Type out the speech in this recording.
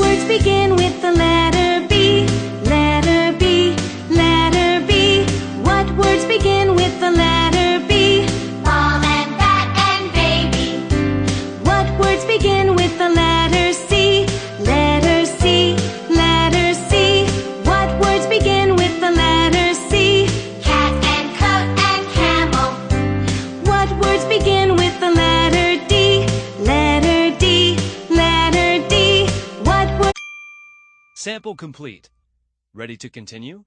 words begin with the letter B? Letter B, letter B. What words begin with the letter B? Ball and bat and baby. What words begin with the letter C? Letter C, letter C. What words begin with the letter C? Cat and coat and camel. What words begin with the letter D? Letter D, letter D. What words... Sample complete. Ready to continue?